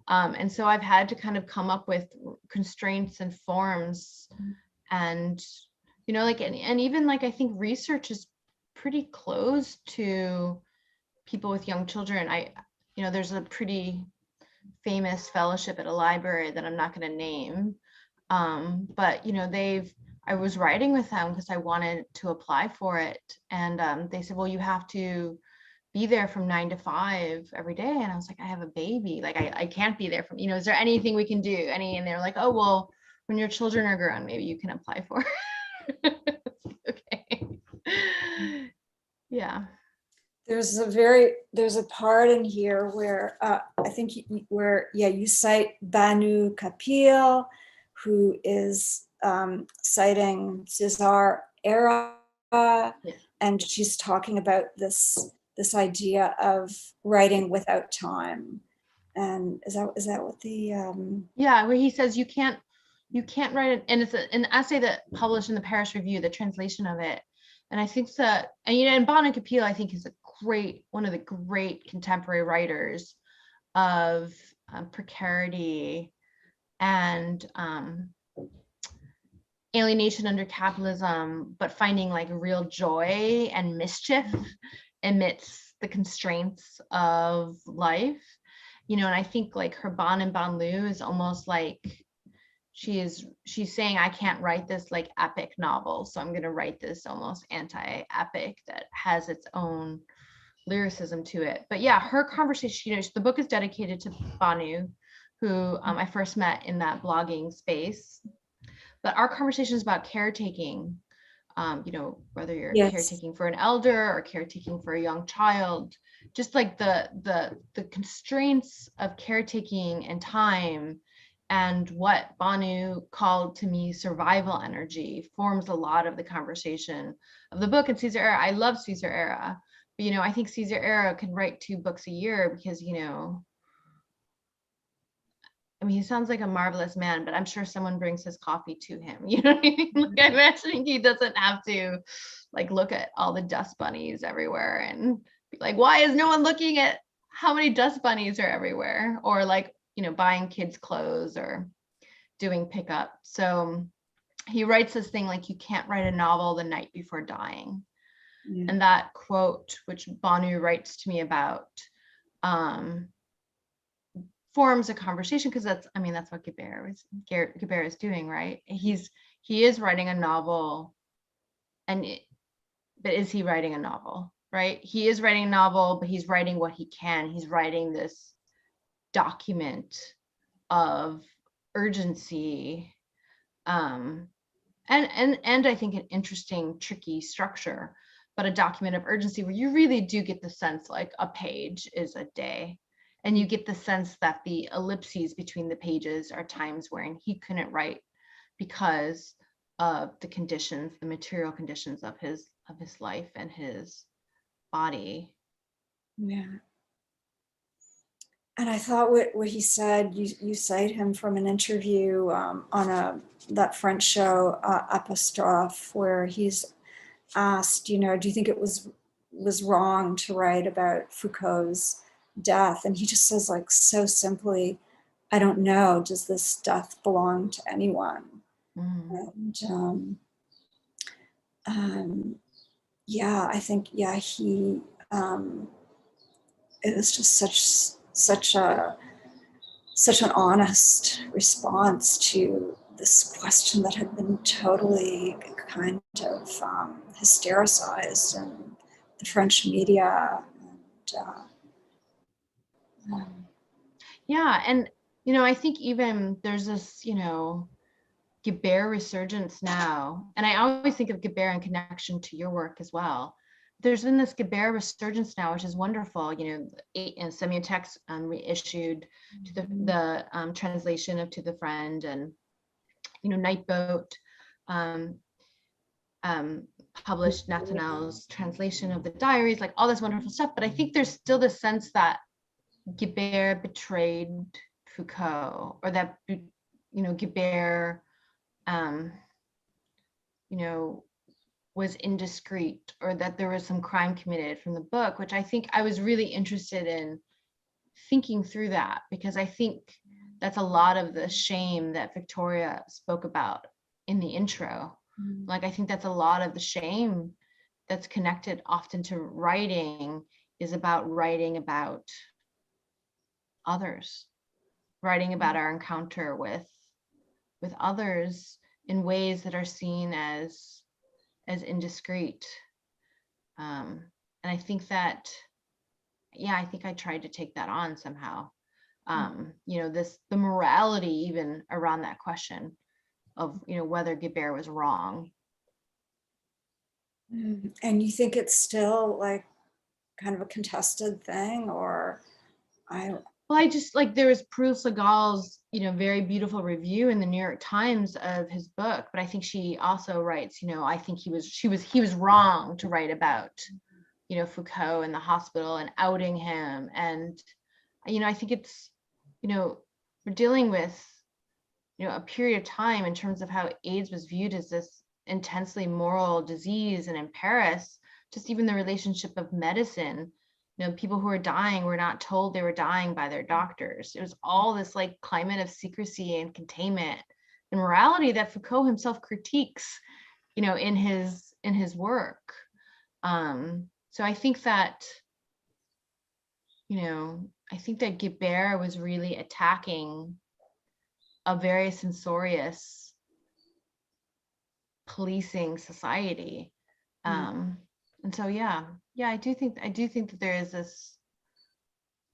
And so I've had to kind of come up with constraints and forms, and and even I think research is pretty close to people with young children. There's a pretty famous fellowship at a library that I'm not going to name, but I was writing with them because I wanted to apply for it, and they said, well, you have to be there from 9 to 5 every day. And I was like, I have a baby, like I can't be there from, is there anything we can do? And they're like, oh, well, when your children are grown, maybe you can apply for it. Okay. Yeah. There's a part in here where I think you cite Banu Kapil, who is citing Cesar Era, and she's talking about this idea of writing without time. And is that what the where he says you can't write it, and it's an essay that published in the Paris Review, the translation of it. And I think that, and Banu Kapil, I think, is one of the great contemporary writers of precarity and alienation under capitalism, but finding real joy and mischief amidst the constraints of life. And I think her Bon and Banlieue is almost like she's saying, I can't write this epic novel, so I'm going to write this almost anti-epic that has its own lyricism to it. But yeah, her conversation, the book is dedicated to Banu, who I first met in that blogging space. But our conversation is about caretaking, whether you're caretaking for an elder or caretaking for a young child, just the constraints of caretaking and time. And what Banu called to me survival energy forms a lot of the conversation of the book. And Cesar Era, I love Cesar Era, but I think Cesar Era can write 2 books a year because I mean, he sounds like a marvelous man, but I'm sure someone brings his coffee to him. You know what I mean? Like, I'm imagining he doesn't have to like look at all the dust bunnies everywhere and be like, why is no one looking at how many dust bunnies are everywhere? Or like, you know, buying kids clothes or doing pickup. So he writes this thing like, you can't write a novel the night before dying. Yeah. And that quote, which Banu writes to me about, forms a conversation, because that's what Guibert is doing, right? He is writing a novel, but is he writing a novel, right? He is writing a novel, but he's writing what he can. He's writing this document of urgency, and I think an interesting, tricky structure, but a document of urgency where you really do get the sense like a page is a day. And you get the sense that the ellipses between the pages are times when he couldn't write because of the conditions, the material conditions of his life and his body. Yeah. And I thought what he said, you cite him from an interview on that French show, Apostrophe, where he's asked, you know, do you think it was wrong to write about Foucault's death? And he just says, like, so simply, I don't know, does this death belong to anyone? And yeah, I think, yeah, he it was just such an honest response to this question that had been totally kind of hystericized in the French media. Yeah, and you know, I think even there's this, you know, Guibert resurgence now, and I always think of Guibert in connection to your work as well. There's been this Guibert resurgence now, which is wonderful. You know, Semiotext reissued to the translation of To the Friend, and you know, Nightboat published Maternal's translation of the diaries, like all this wonderful stuff. But I think there's still this sense that Guibert betrayed Foucault, or that, you know, Guibert, you know, was indiscreet, or that there was some crime committed from the book, which I think I was really interested in thinking through that, because I think that's a lot of the shame that Victoria spoke about in the intro. Like, I think that's a lot of the shame that's connected often to writing, is about writing about others, writing about our encounter with others in ways that are seen as indiscreet. And I think that, yeah, I think I tried to take that on somehow. You know, the morality even around that question of, you know, whether Guibert was wrong. And you think it's still like kind of a contested thing, or Well, I just like, there was Prue Segal's, you know, very beautiful review in the New York Times of his book, but I think she also writes, you know, I think he was wrong to write about, you know, Foucault in the hospital and outing him. And, you know, I think it's, you know, we're dealing with, you know, a period of time in terms of how AIDS was viewed as this intensely moral disease. And in Paris, just even the relationship of medicine, you know, people who were dying were not told they were dying by their doctors. It was all this like climate of secrecy and containment and morality that Foucault himself critiques, you know, in his work. So I think that, you know, I think that Guibert was really attacking a very censorious policing society. And so, yeah, I do think that there is this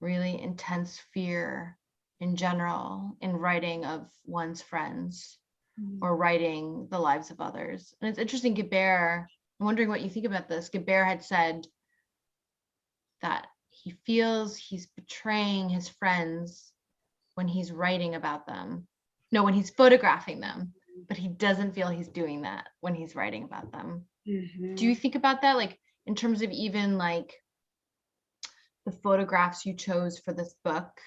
really intense fear in general in writing of one's friends or writing the lives of others. And it's interesting, Guibert, I'm wondering what you think about this. Guibert had said that he feels he's betraying his friends when he's writing about them. No, when he's photographing them, but he doesn't feel he's doing that when he's writing about them. Do you think about that, like in terms of even like the photographs you chose for this book,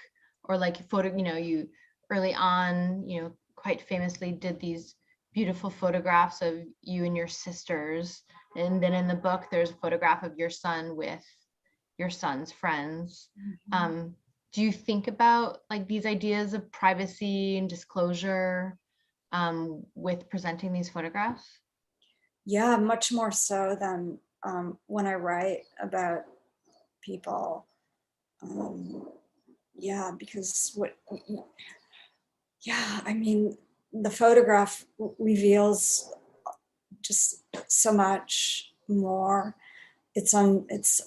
or like you know, early on, quite famously did these beautiful photographs of you and your sisters. And then in the book, there's a photograph of your son with your son's friends. Do you think about like these ideas of privacy and disclosure with presenting these photographs? Yeah, much more so than when I write about people. Yeah, because I mean, the photograph reveals just so much more. I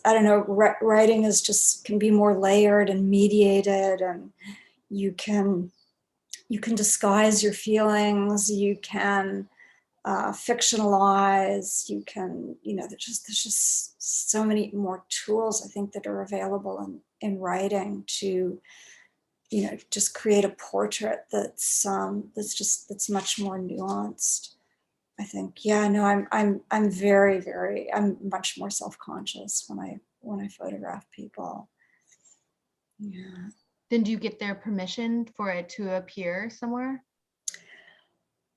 don't know, writing is just can be more layered and mediated, and you can disguise your feelings, you can fictionalize, you can, there's just so many more tools I think that are available in writing to, just create a portrait that's much more nuanced. I think, yeah, no, I'm very, very, I'm much more self-conscious when I photograph people. Yeah. Then do you get their permission for it to appear somewhere?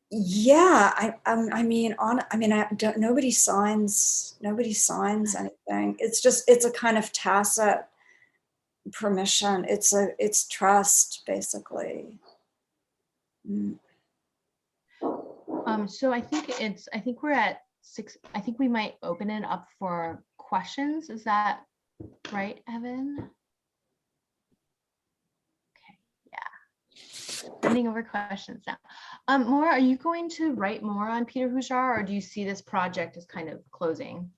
Yeah, nobody signs anything. It's a kind of tacit permission. It's trust, basically. So I think we're at 6. I think we might open it up for questions. Is that right, Evan? Okay, yeah. Sending over questions now. Moyra, are you going to write more on Peter Hujar, or do you see this project as kind of closing?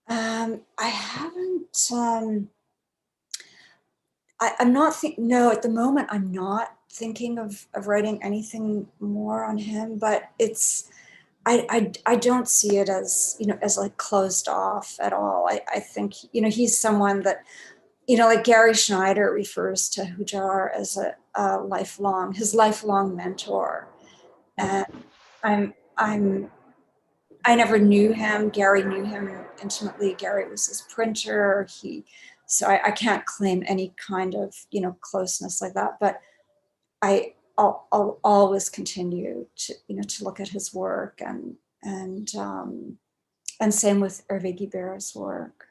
I haven't. I'm not no, at the moment I'm not thinking of writing anything more on him, but I don't see it as, as like closed off at all. I think, he's someone that, like Gary Schneider refers to Hujar as his lifelong mentor. And I never knew him. Gary knew him intimately. Gary was his printer. So I can't claim any kind of, closeness like that, but I'll always continue to, to look at his work and same with Hervé Guibert's work.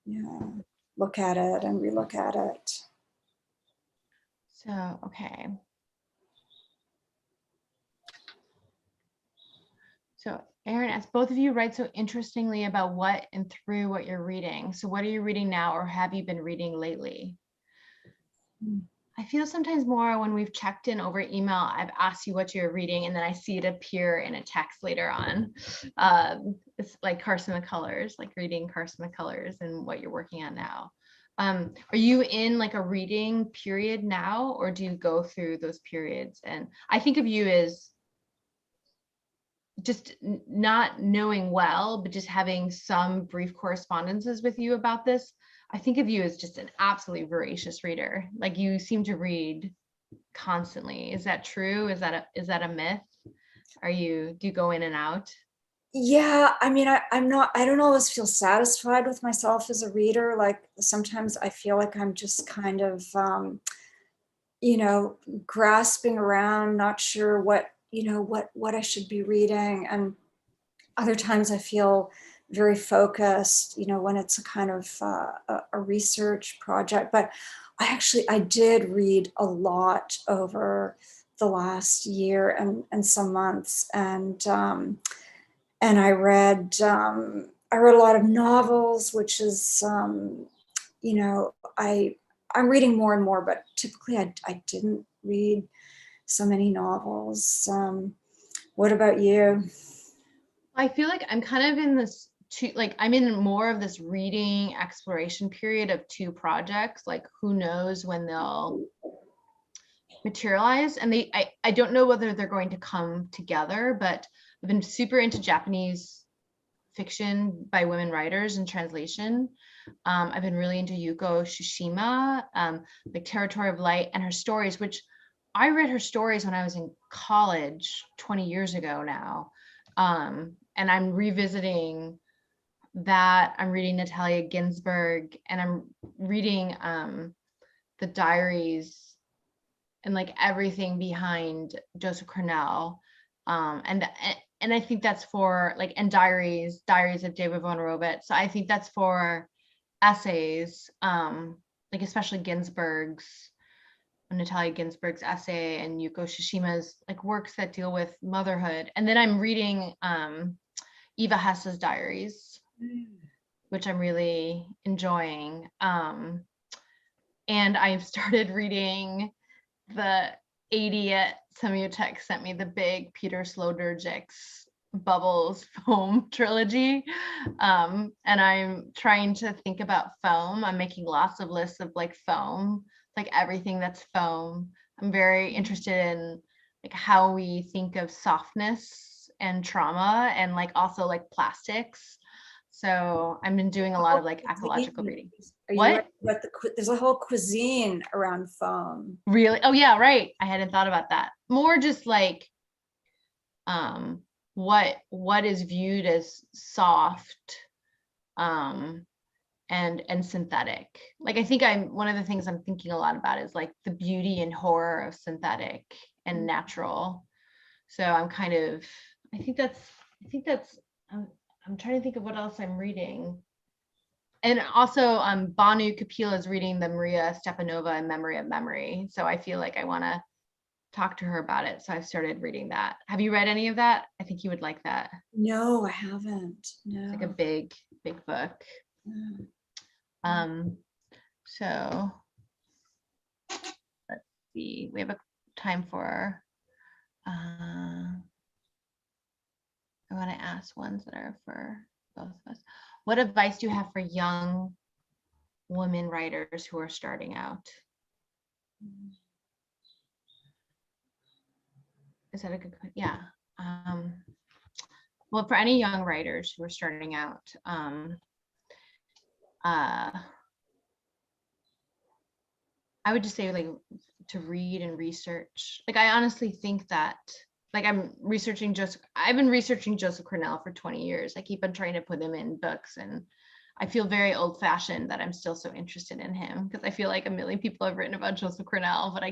Yeah, look at it and relook at it. So, okay. So Erin, as both of you write so interestingly about what and through what you're reading. So what are you reading now, or have you been reading lately? I feel sometimes more when we've checked in over email, I've asked you what you're reading, and then I see it appear in a text later on. It's like Carson McCullers, like reading Carson McCullers and what you're working on now. Are you in like a reading period now, or do you go through those periods? And I think of you as just not knowing well, but just having some brief correspondences with you about this. I think of you as just an absolutely voracious reader. Like you seem to read constantly. Is that true? Is that a myth? Do you go in and out? Yeah, I mean, I don't always feel satisfied with myself as a reader. Like sometimes I feel like I'm just kind of, grasping around, not sure what I should be reading. And other times I feel very focused, when it's a kind of a research project. But I did read a lot over the last year and some months. And I read a lot of novels, which is, I'm reading more and more, but typically I didn't read so many novels. What about you? I feel like I'm kind of in this I'm in more of this reading exploration period of 2 projects. Like who knows when they'll materialize, and I don't know whether they're going to come together, but I've been super into Japanese fiction by women writers and translation. I've been really into Yuko Tsushima, like Territory of Light, and her stories, which I read her stories when I was in college 20 years ago now. And I'm revisiting that. I'm reading Natalia Ginsburg, and I'm reading the diaries like everything behind Joseph Cornell. And I think that's for like, and diaries of David von Robert. So I think that's for essays, like especially Natalia Ginsburg's essay and Yuko Shishima's like works that deal with motherhood. And then I'm reading Eva Hesse's diaries, which I'm really enjoying. And I've started reading the 80th Semiotext sent me the big Peter Slowdurgic's Bubbles foam trilogy. And I'm trying to think about foam. I'm making lots of lists of like foam, like everything that's foam. I'm very interested in like how we think of softness and trauma and like also like plastics. So I've been doing a lot of like ecological reading. What? There's a whole cuisine around foam. Really? Oh yeah, right. I hadn't thought about that. More just like what is viewed as soft and synthetic. Like I think one of the things I'm thinking a lot about is like the beauty and horror of synthetic and natural. So I'm kind of I think that's I'm trying to think of what else I'm reading. And also Banu Kapila is reading the Maria Stepanova In Memory of Memory. So I feel like I want to talk to her about it. So I've started reading that. Have you read any of that? I think you would like that. No, I haven't. No. It's like a big book. Yeah. So let's see. We have a time for I want to ask ones that are for both of us. What advice do you have for young women writers who are starting out? Is that a good question? Yeah. Well, for any young writers who are starting out, I would just say like to read and research. Like I honestly think that like I've been researching Joseph Cornell for 20 years. I keep on trying to put him in books and I feel very old fashioned that I'm still so interested in him because I feel like a million people have written about Joseph Cornell, but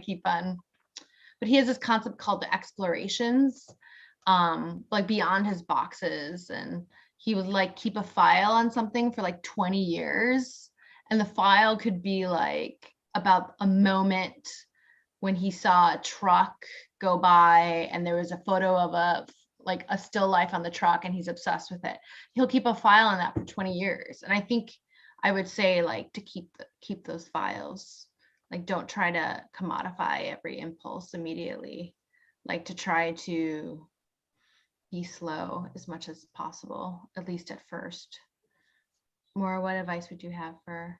he has this concept called the explorations, like beyond his boxes. And he would like keep a file on something for like 20 years. And the file could be like about a moment when he saw a truck go by and there was a photo of a still life on the truck and he's obsessed with it. He'll keep a file on that for 20 years. And I think I would say like to keep those files, like don't try to commodify every impulse immediately, like to try to be slow as much as possible, at least at first. Maura, what advice would you have for?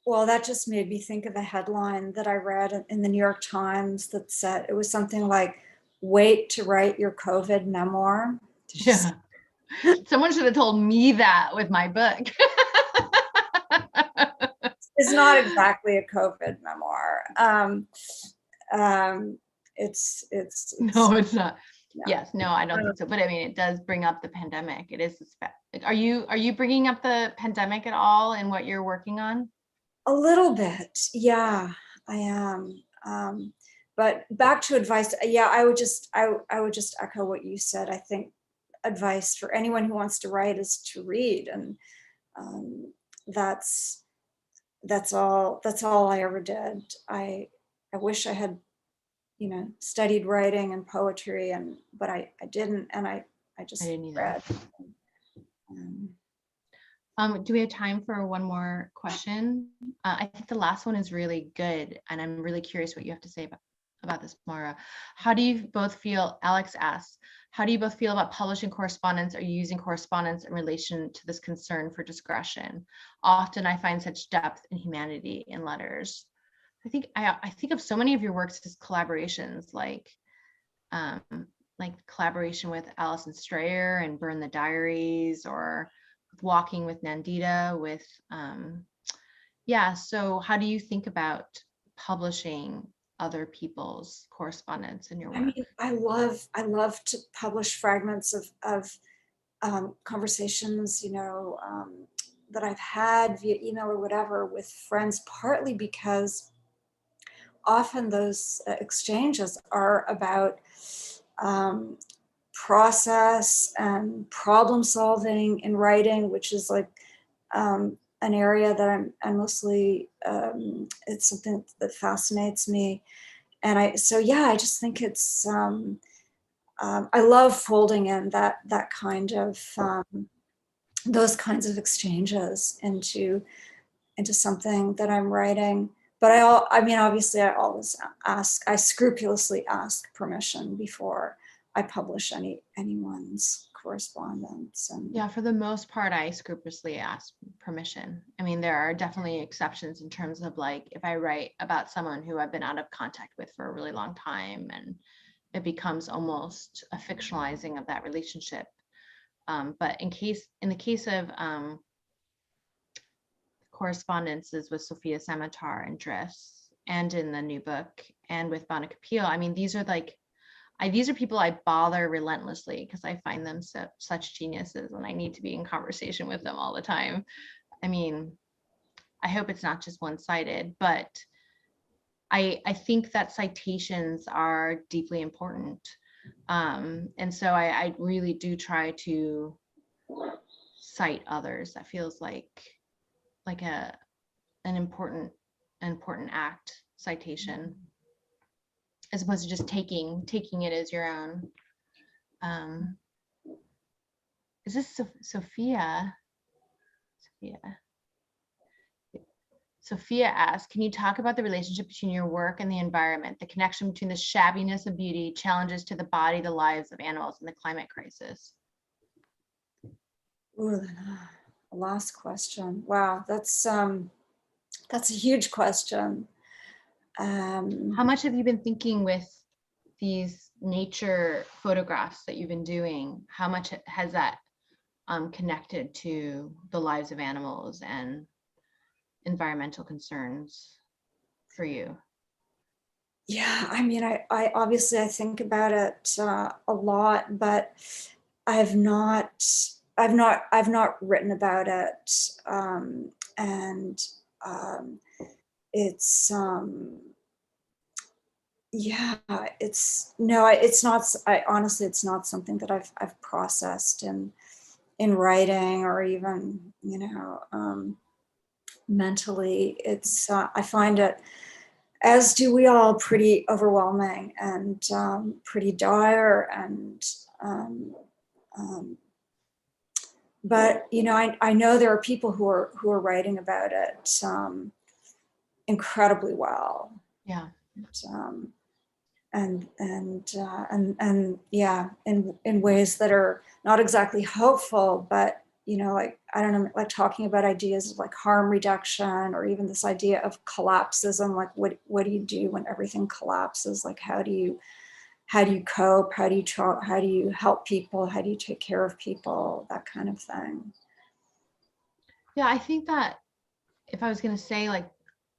Well, that just made me think of a headline that I read in the New York Times that said it was something like, wait to write your COVID memoir. Yeah. Someone should have told me that with my book. It's not exactly a COVID memoir. It's no, it's not. No. Yes, no, I don't think so. But I mean, it does bring up the pandemic. It is. Are you bringing up the pandemic at all in what you're working on? A little bit, yeah, I am. But back to advice, yeah, I would just echo what you said. I think advice for anyone who wants to write is to read, and that's all I ever did. I wish I had, studied writing and poetry, but I didn't, and I just read. Do we have time for one more question? I think the last one is really good, and I'm really curious what you have to say about this, Moira. How do you both feel, Alex asks, how do you both feel about publishing correspondence or using correspondence in relation to this concern for discretion? Often I find such depth and humanity in letters. I think of so many of your works as collaborations, like collaboration with Alison Strayer and Burn the Diaries, or Walking with Nandita, so how do you think about publishing other people's correspondence in your work? I mean, I love to publish fragments of conversations, that I've had via email or whatever with friends, partly because often those exchanges are about process and problem solving in writing, which is like an area that I'm mostly, it's something that fascinates me. And I just think it's, I love folding in that kind of, those kinds of exchanges into something that I'm writing. But I mean, obviously I always I scrupulously ask permission before I publish anyone's correspondence. And yeah, for the most part, I scrupulously ask permission. I mean, there are definitely exceptions in terms of like, if I write about someone who I've been out of contact with for a really long time, and it becomes almost a fictionalizing of that relationship. But in the case of correspondences with Sophia Samatar and Driss, and in the new book, and with Bana Kapil, I mean, these are like, these are people I bother relentlessly because I find them such geniuses, and I need to be in conversation with them all the time. I mean, I hope it's not just one-sided, but I think that citations are deeply important. And so I really do try to cite others. That feels like an important act, citation, as opposed to just taking it as your own. Is this Sophia? Sophia asks, can you talk about the relationship between your work and the environment, the connection between the shabbiness of beauty, challenges to the body, the lives of animals, and the climate crisis? Ooh, the last question. Wow, that's a huge question. How much have you been thinking with these nature photographs that you've been doing? How much has that connected to the lives of animals and environmental concerns for you? Yeah, I mean, I obviously I think about it a lot, but I've not written about it, and it's yeah, it's not. I honestly, it's not something that I've processed in writing, or even, you know, mentally. It's I find it, as do we all, pretty overwhelming and pretty dire, and but you know, I know there are people who are writing about it incredibly well. Yeah. And yeah, in ways that are not exactly hopeful, but you know, like, I don't know, like talking about ideas of like harm reduction, or even this idea of collapsism, like what do you do when everything collapses? Like, how do you cope? How do you help people? How do you take care of people? That kind of thing. Yeah, I think that if I was going to say, like,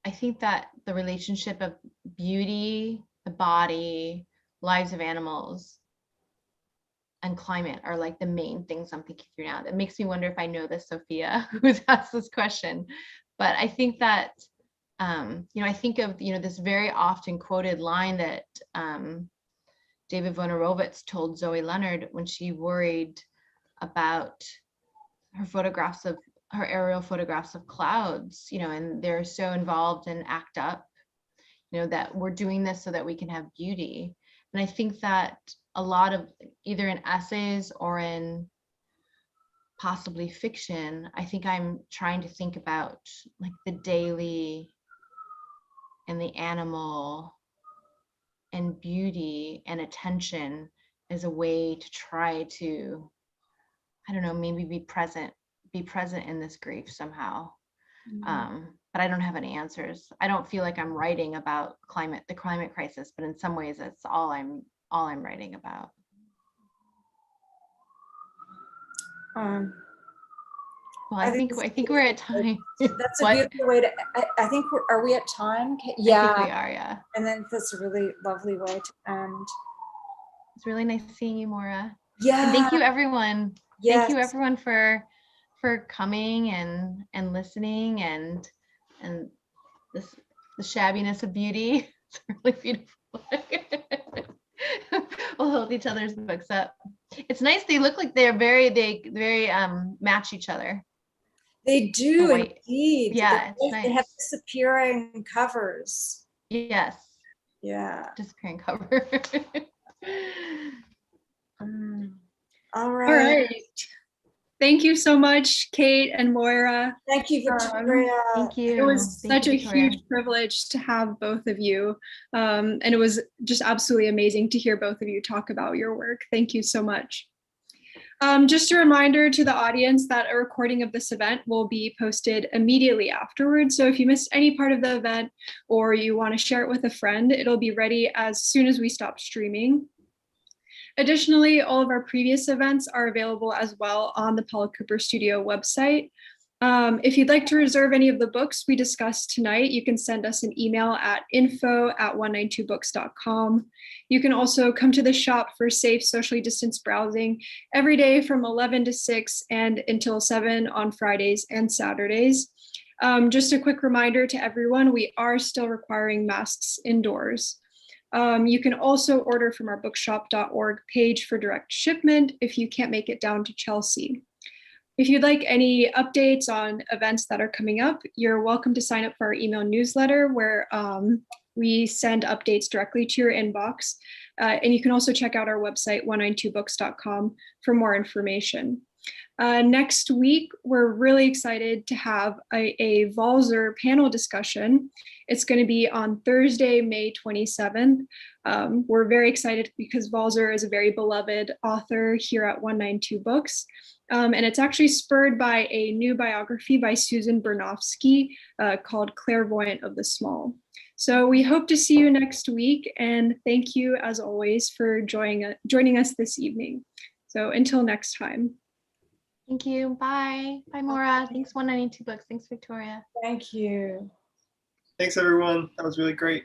I think that the relationship of beauty, the body, lives of animals, and climate are like the main things I'm thinking through now. That makes me wonder if I know this Sophia who's asked this question. But I think that, you know, I think of, you know, this very often quoted line that David Wojnarowicz told Zoe Leonard when she worried about her aerial photographs of clouds, you know, and they're so involved in ACT UP, you know, that we're doing this so that we can have beauty. And I think that a lot of, either in essays or in possibly fiction, I think I'm trying to think about like the daily and the animal and beauty and attention as a way to try to, I don't know, maybe be present in this grief somehow. But I don't have any answers. I don't feel like I'm writing about the climate crisis, but in some ways that's all I'm writing about. Well, I think we're at time. That's a beautiful way to, I think are we at time? Yeah. I think we are, yeah. And then that's a really lovely way to end. It's really nice seeing you, Moyra. Yeah. And thank you, everyone. Yes. Thank you, everyone, for coming and listening, and the shabbiness of beauty. It's really beautiful. We'll hold each other's books up. It's nice. They look like they very match each other. They do White. indeed. Yeah, it's They have nice. disappearing covers. Yes, Yeah. disappearing cover. All All right. right. Thank you so much, Kate and Moyra. Thank you, Victoria. Thank you. It was Thank such you, a Victoria. huge privilege to have both of you. And it was just absolutely amazing to hear both of you talk about your work. Thank you so much. Just a reminder to the audience that a recording of this event will be posted immediately afterwards. So if you missed any part of the event or you want to share it with a friend, it'll be ready as soon as we stop streaming. Additionally, all of our previous events are available as well on the Paula Cooper Studio website. If you'd like to reserve any of the books we discussed tonight, you can send us an email at info@192books.com. You can also come to the shop for safe, socially distanced browsing every day from 11 to 6 and until 7 on Fridays and Saturdays. Just a quick reminder to everyone, we are still requiring masks indoors. You can also order from our bookshop.org page for direct shipment if you can't make it down to Chelsea. If you'd like any updates on events that are coming up, you're welcome to sign up for our email newsletter where we send updates directly to your inbox. And you can also check out our website, 192books.com, for more information. Next week, we're really excited to have a Walser panel discussion. It's going to be on Thursday, May 27th. We're very excited because Walser is a very beloved author here at 192 Books. And it's actually spurred by a new biography by Susan Bernofsky called Clairvoyant of the Small. So we hope to see you next week. And thank you, as always, for joining us this evening. So until next time. Thank you. Bye. Bye, Moyra. Thanks, 192 Books. Thanks, Victoria. Thank you. Thanks, everyone. That was really great.